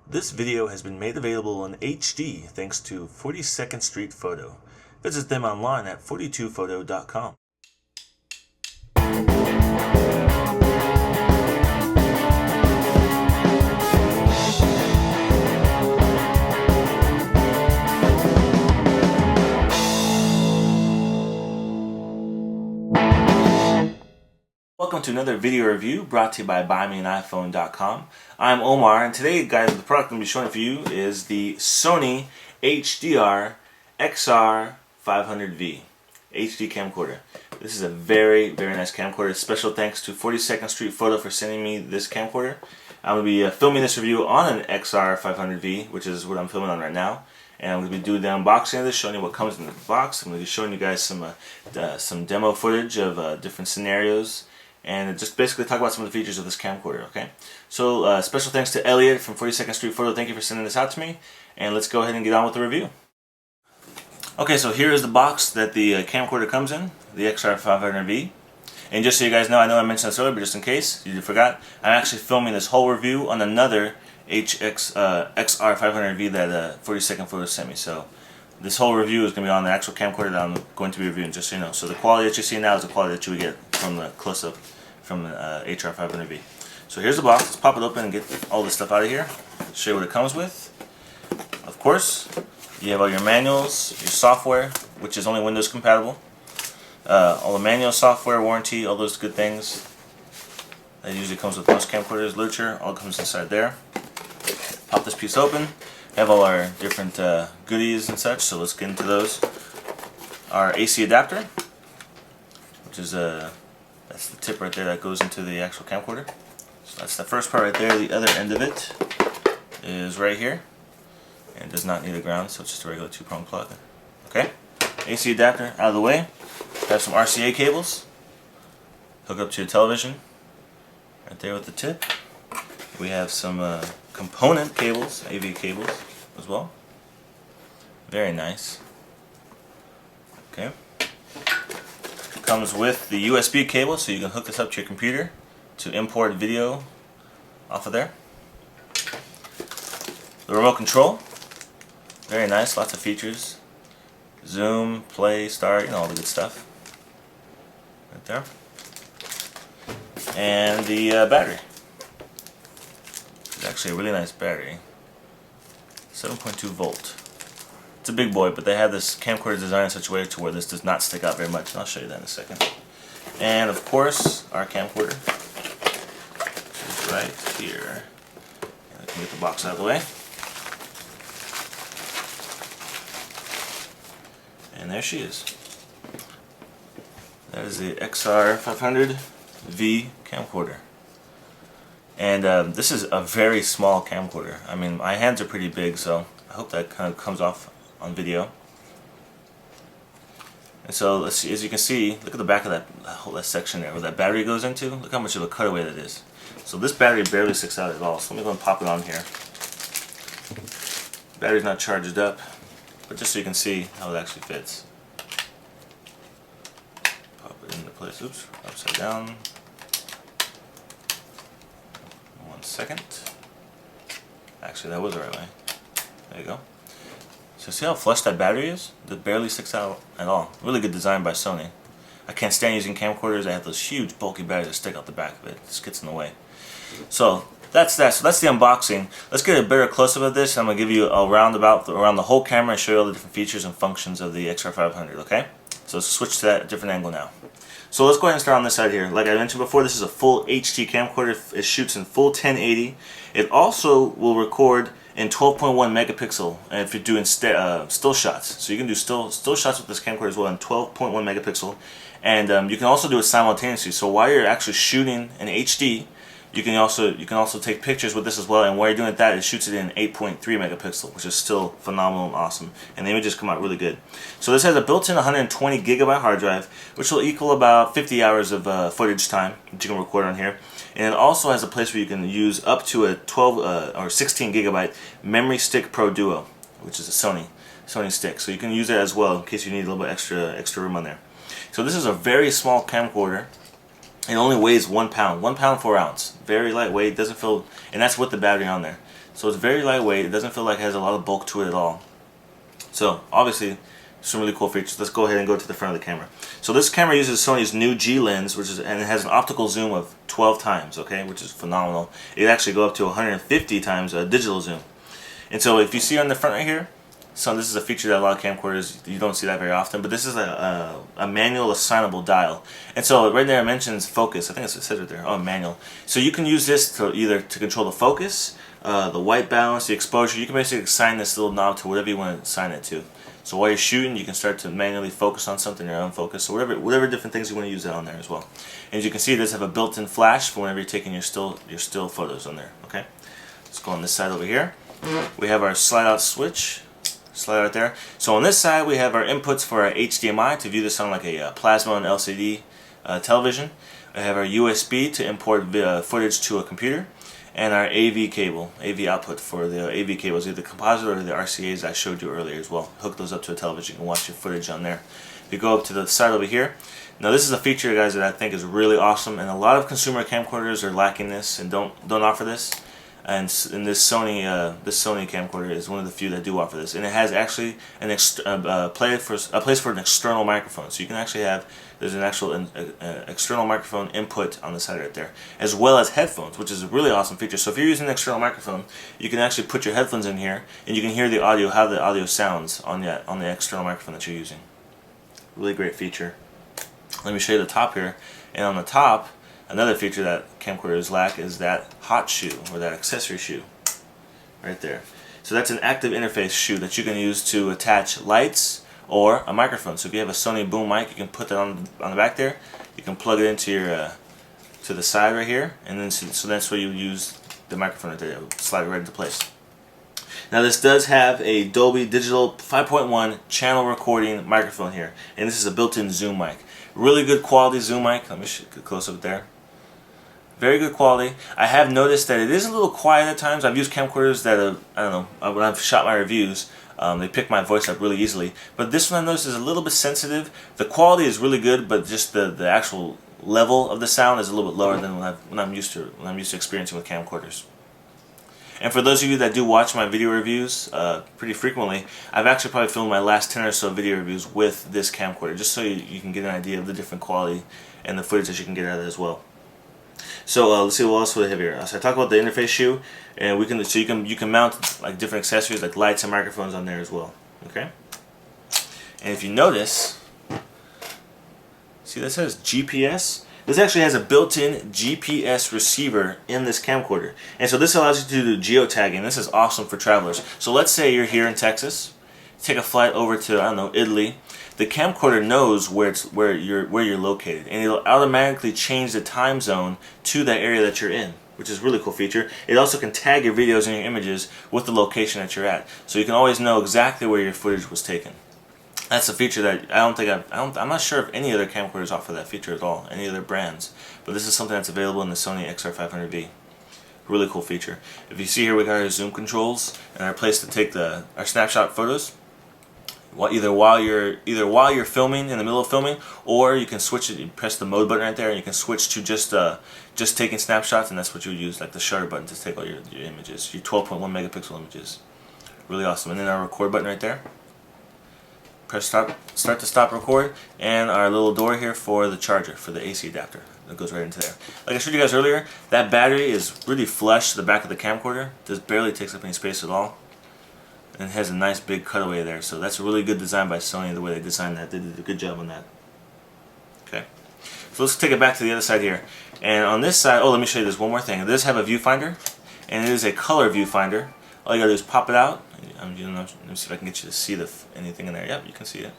This video has been made available in HD thanks to 42nd Street Photo. Visit them online at 42photo.com. Welcome to another video review brought to you by BuyMeAnIPhone.com. I'm Omar, and today, guys, the product I'm going to be showing for you is the Sony HDR-XR500V HD camcorder. This is a very nice camcorder. Special thanks to 42nd Street Photo for sending me this camcorder. I'm going to be filming this review on an XR500V, which is what I'm filming on right now. And I'm going to be doing the unboxing of this, showing you what comes in the box. I'm going to be showing you guys some demo footage of different scenarios, and just basically talk about some of the features of this camcorder, okay? So special thanks to Elliot from 42nd Street Photo. Thank you for sending this out to me, and let's go ahead and get on with the review. Okay, so here is the box that the camcorder comes in, the XR500V. And just so you guys know, I mentioned this earlier, but just in case you forgot, I'm actually filming this whole review on another XR500V that 42nd Photo sent me. So this whole review is going to be on the actual camcorder that I'm going to be reviewing, just so you know. So the quality that you see now is the quality that you would get from the close-up from the XR500V. So here's the box. Let's pop it open and get all this stuff out of here. Show you what it comes with. Of course, you have all your manuals, your software, which is only Windows compatible. All the manual, software, warranty, all those good things. That usually comes with most camcorders. Literature, all comes inside there. Pop this piece open. Have all our different goodies and such, so let's get into those. Our AC adapter, which is that's the tip right there that goes into the actual camcorder. So that's the first part right there. The other end of it is right here, and does not need a ground, so it's just a regular 2-prong plug. Okay, AC adapter out of the way. Have some RCA cables. Hook up to your television. Right there with the tip. We have some component cables, AV cables as well. Very nice. Okay. Comes with the USB cable, so you can hook this up to your computer to import video off of there. The remote control. Very nice, lots of features. Zoom, play, start, all the good stuff. Right there. And the battery. It's actually a really nice battery. 7.2 volt. It's a big boy, but they have this camcorder designed in such a way to where this does not stick out very much. And I'll show you that in a second. And of course, our camcorder is right here. And I can get the box out of the way. And there she is. That is the XR500V camcorder. And this is a very small camcorder. I mean, my hands are pretty big, so I hope that kind of comes off on video. And so, let's see, as you can see, look at the back of that whole section there where that battery goes into. Look how much of a cutaway that is. So this battery barely sticks out at all. So let me go and pop it on here. Battery's not charged up, but just so you can see how it actually fits. Pop it into place. Oops, upside down. 1 second. Actually, that was the right way. There you go. So see how flush that battery is? It barely sticks out at all. Really good design by Sony. I can't stand using camcorders that have those huge bulky batteries that stick out the back of it. It just gets in the way. So that's that. So that's the unboxing. Let's get a better close-up of this. I'm going to give you a roundabout around the whole camera and show you all the different features and functions of the XR500, okay? So let's switch to that different angle now. So let's go ahead and start on this side here. Like I mentioned before, this is a full HD camcorder. It shoots in full 1080. It also will record in 12.1 megapixel if you're doing still shots. So you can do still shots with this camcorder as well in 12.1 megapixel. And you can also do it simultaneously. So while you're actually shooting in HD, you can also take pictures with this as well. And while you're doing that, it shoots it in 8.3 megapixel, which is still phenomenal and awesome. And the images come out really good. So this has a built-in 120 gigabyte hard drive, which will equal about 50 hours of footage time that you can record on here. And it also has a place where you can use up to a 12 or 16 gigabyte memory stick Pro Duo, which is a Sony stick. So you can use that as well in case you need a little bit extra room on there. So this is a very small camcorder. It only weighs 1 pound, 1 pound 4 ounce. Very lightweight, doesn't feel, and that's with the battery on there. So it's very lightweight. It doesn't feel like it has a lot of bulk to it at all. So obviously some really cool features. Let's go ahead and go to the front of the camera. So this camera uses Sony's new G lens, and it has an optical zoom of 12 times, okay, which is phenomenal. It actually go up to 150 times a digital zoom. And so if you see on the front right here, so this is a feature that a lot of camcorders, you don't see that very often, but this is a manual assignable dial. And so right there it mentions focus. I think it says it there. Oh, manual. So you can use this to either to control the focus, the white balance, the exposure. You can basically assign this little knob to whatever you want to assign it to. So while you're shooting, you can start to manually focus on something or unfocus. So whatever different things you want to use that on there as well. And as you can see, it does have a built-in flash for whenever you're taking your still photos on there. Okay. Let's go on this side over here. We have our slide-out switch. Slide right there. So on this side, we have our inputs for our HDMI to view this on like a plasma and LCD television. We have our USB to import footage to a computer, and our AV cable, AV output for the AV cables, either the composite or the RCAs I showed you earlier as well. Hook those up to a television. You can watch your footage on there. If you go up to the side over here, now this is a feature, guys, that I think is really awesome, and a lot of consumer camcorders are lacking this and don't offer this. And this Sony camcorder is one of the few that do offer this, and it has actually a place for an external microphone. So you can actually there's an actual external microphone input on the side right there, as well as headphones, which is a really awesome feature. So if you're using an external microphone, you can actually put your headphones in here, and you can hear the audio, how the audio sounds on the external microphone that you're using. Really great feature. Let me show you the top here, and on the top, another feature that camcorders lack is that hot shoe, or that accessory shoe, right there. So that's an active interface shoe that you can use to attach lights or a microphone. So if you have a Sony boom mic, you can put that on the back there. You can plug it into your to the side right here, and then so that's where you use the microphone right there. It'll slide right into place. Now this does have a Dolby Digital 5.1 channel recording microphone here, and this is a built-in zoom mic. Really good quality zoom mic. Let me get close up there. Very good quality. I have noticed that it is a little quiet at times. I've used camcorders that I don't know, when I've shot my reviews, they pick my voice up really easily. But this one I noticed is a little bit sensitive. The quality is really good, but just the actual level of the sound is a little bit lower than when I'm used to experiencing with camcorders. And for those of you that do watch my video reviews pretty frequently, I've actually probably filmed my last 10 or so video reviews with this camcorder, just so you can get an idea of the different quality and the footage that you can get out of it as well. So let's see what else we have here. So I talked about the interface shoe, and you can mount like different accessories like lights and microphones on there as well. Okay. And if you notice, see that says GPS. This actually has a built-in GPS receiver in this camcorder, and so this allows you to do geotagging. This is awesome for travelers. So let's say you're here in Texas, take a flight over to, I don't know, Italy. The camcorder knows where you're located, and it'll automatically change the time zone to that area that you're in, which is a really cool feature. It also can tag your videos and your images with the location that you're at, so you can always know exactly where your footage was taken. That's a feature that I'm not sure if any other camcorders offer that feature at all, any other brands, but this is something that's available in the Sony XR500V. Really cool feature. If you see here, we got our zoom controls and our place to take our snapshot photos. Either while you're filming, in the middle of filming, or you can switch it. You press the mode button right there, and you can switch to just taking snapshots, and that's what you would use, like the shutter button, to take all your images, your 12.1 megapixel images. Really awesome. And then our record button right there. Press start to stop record, and our little door here for the charger, for the AC adapter that goes right into there. Like I showed you guys earlier, that battery is really flush to the back of the camcorder. Just barely takes up any space at all. And it has a nice big cutaway there, so that's a really good design by Sony, the way they designed that. They did a good job on that. Okay, so let's take it back to the other side here. And on this side, oh, let me show you this one more thing. It does have a viewfinder, and it is a color viewfinder. All you gotta do is pop it out. Let me see if I can get you to see anything in there. Yep, you can see it.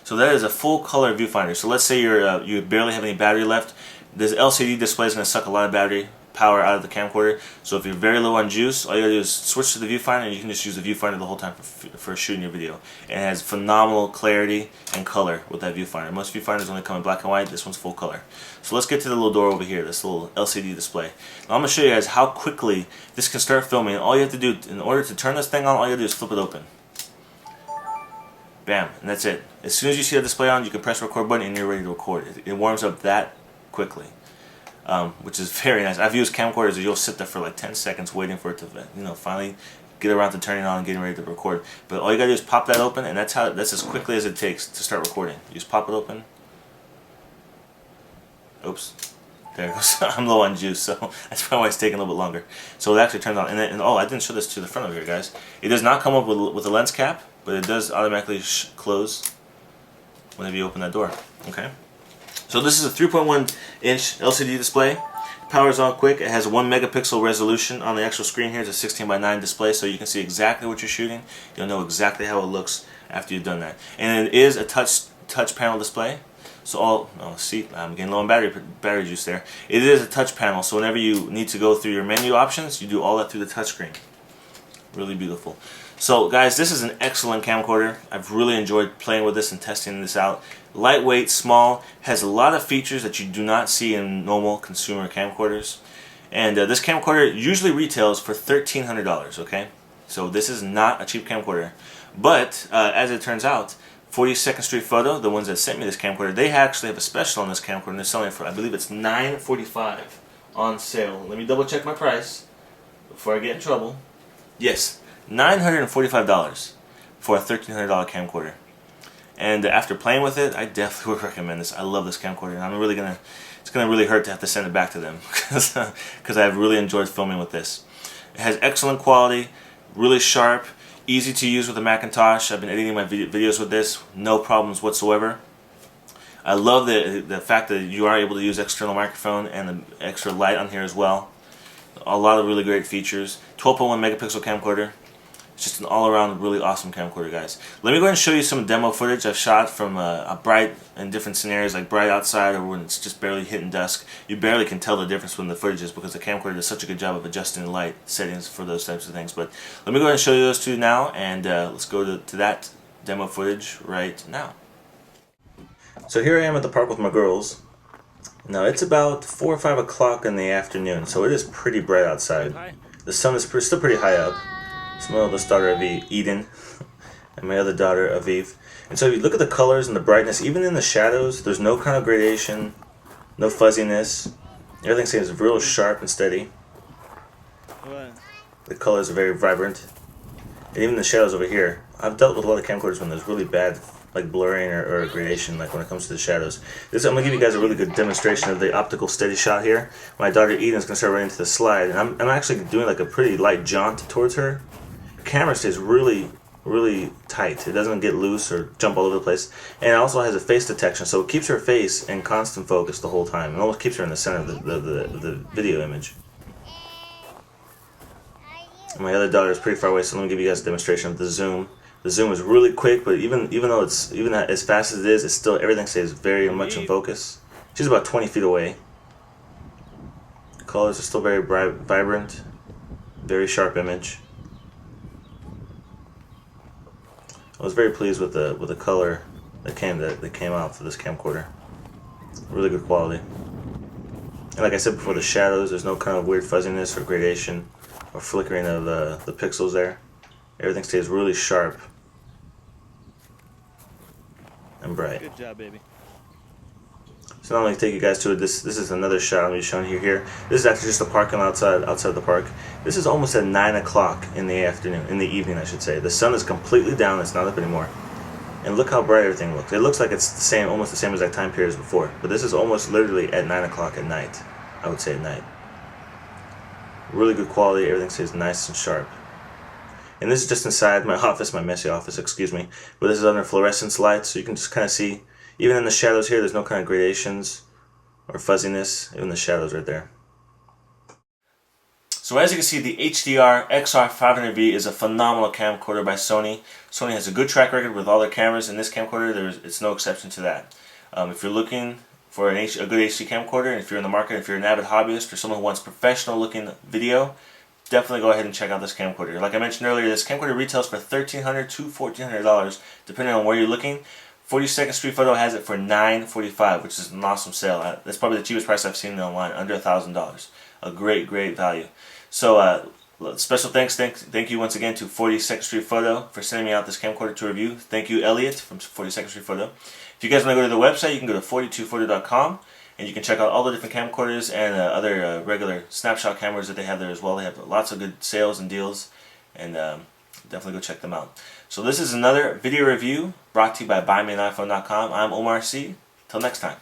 So that is a full color viewfinder. So let's say you barely have any battery left. This LCD display is going to suck a lot of battery power out of the camcorder. So if you're very low on juice, all you gotta do is switch to the viewfinder, and you can just use the viewfinder the whole time for shooting your video. And it has phenomenal clarity and color with that viewfinder. Most viewfinders only come in black and white. This one's full color. So let's get to the little door over here, this little LCD display. Now I'm gonna show you guys how quickly this can start filming. All you have to do in order to turn this thing on, all you have to do is flip it open. Bam, and that's it. As soon as you see the display on, you can press record button and you're ready to record. It warms up that quickly. which is very nice. I've used camcorders where you'll sit there for like 10 seconds waiting for it to, finally get around to turning it on and getting ready to record. But all you gotta do is pop that open, and that's as quickly as it takes to start recording. You just pop it open. Oops. There it goes. I'm low on juice, so that's probably why it's taking a little bit longer. So it actually turns on. And oh, I didn't show this to the front of here, guys. It does not come up with a lens cap, but it does automatically close whenever you open that door. Okay. So this is a 3.1 inch LCD display. Powers on quick. It has a 1 megapixel resolution on the actual screen here. It's a 16 by 9 display, so you can see exactly what you're shooting. You'll know exactly how it looks after you've done that. And it is a touch panel display. So see, I'm getting low on battery juice there. It is a touch panel, so whenever you need to go through your menu options, you do all that through the touchscreen. Really beautiful. So guys, this is an excellent camcorder. I've really enjoyed playing with this and testing this out. Lightweight, small, has a lot of features that you do not see in normal consumer camcorders. And this camcorder usually retails for $1,300, okay? So this is not a cheap camcorder. But as it turns out, 42nd Street Photo, the ones that sent me this camcorder, they actually have a special on this camcorder, and they're selling it for, I believe it's $945 on sale. Let me double check my price before I get in trouble. Yes, $945 for a $1,300 camcorder. And after playing with it, I definitely would recommend this. I love this camcorder, and it's gonna really hurt to have to send it back to them because I've really enjoyed filming with this. It has excellent quality, really sharp, easy to use with a Macintosh. I've been editing my videos with this, no problems whatsoever. I love the fact that you are able to use external microphone and the extra light on here as well. A lot of really great features. 12.1 megapixel camcorder. It's just an all-around really awesome camcorder, guys. Let me go ahead and show you some demo footage I've shot from a bright in different scenarios, like bright outside or when it's just barely hitting dusk. You barely can tell the difference when the footage is because the camcorder does such a good job of adjusting the light settings for those types of things. But let me go ahead and show you those two now, and let's go to that demo footage right now. So here I am at the park with my girls. Now it's about 4 or 5 o'clock in the afternoon, so it is pretty bright outside. The sun is still pretty high up. It's my oldest daughter, Eden, and my other daughter, Aviv. And so if you look at the colors and the brightness, even in the shadows, there's no kind of gradation, no fuzziness. Everything seems real sharp and steady. The colors are very vibrant. And even the shadows over here. I've dealt with a lot of camcorders when there's really bad like blurring or gradation, like when it comes to the shadows. I'm going to give you guys a really good demonstration of the optical steady shot here. My daughter Eden's going to start running into the slide, and I'm actually doing like a pretty light jaunt towards her. The camera stays really tight. It doesn't get loose or jump all over the place. And it also has a face detection, so it keeps her face in constant focus the whole time. It almost keeps her in the center of the video image. And my other daughter is pretty far away, so let me give you guys a demonstration of the zoom. The zoom is really quick, but even though it's as fast as it is, it's still everything stays very much in focus. She's about 20 feet away. The colors are still very bright, vibrant, very sharp image. I was very pleased with the color that came out for this camcorder. Really good quality. And like I said before, the shadows, there's no kind of weird fuzziness or gradation or flickering of the pixels there. Everything stays really sharp and bright. Good job, baby. So now I'm going to take you guys to it. This is another shot I'm showing you here. This is actually just a parking lot outside the park. This is almost at 9 o'clock in the afternoon, in the evening I should say. The sun is completely down, it's not up anymore. And look how bright everything looks. It looks like it's the same, almost the same exact time period as before. But this is almost literally at 9 o'clock at night. I would say at night. Really good quality, everything stays nice and sharp. And this is just inside my office, my messy office, excuse me. But this is under fluorescence light, so you can just kind of see, even in the shadows here, there's no kind of gradations or fuzziness, even the shadows right there. So as you can see, the HDR-XR500V is a phenomenal camcorder by Sony. Sony has a good track record with all their cameras, and this camcorder, it's no exception to that. If you're looking for a good HD camcorder, and if you're in the market, if you're an avid hobbyist or someone who wants professional looking video, definitely go ahead and check out this camcorder. Like I mentioned earlier, this camcorder retails for $1,300 to $1,400 depending on where you're looking. 42nd Street Photo has it for $945, which is an awesome sale. That's probably the cheapest price I've seen online, under $1,000. A great value. So special thank you once again to 42nd Street Photo for sending me out this camcorder to review. Thank you, Elliot from 42nd Street Photo. If you guys want to go to the website, you can go to 42photo.com. And you can check out all the different camcorders and other regular snapshot cameras that they have there as well. They have lots of good sales and deals, and definitely go check them out. So this is another video review brought to you by BuyMeAnIPhone.com. I'm Omar C. Till next time.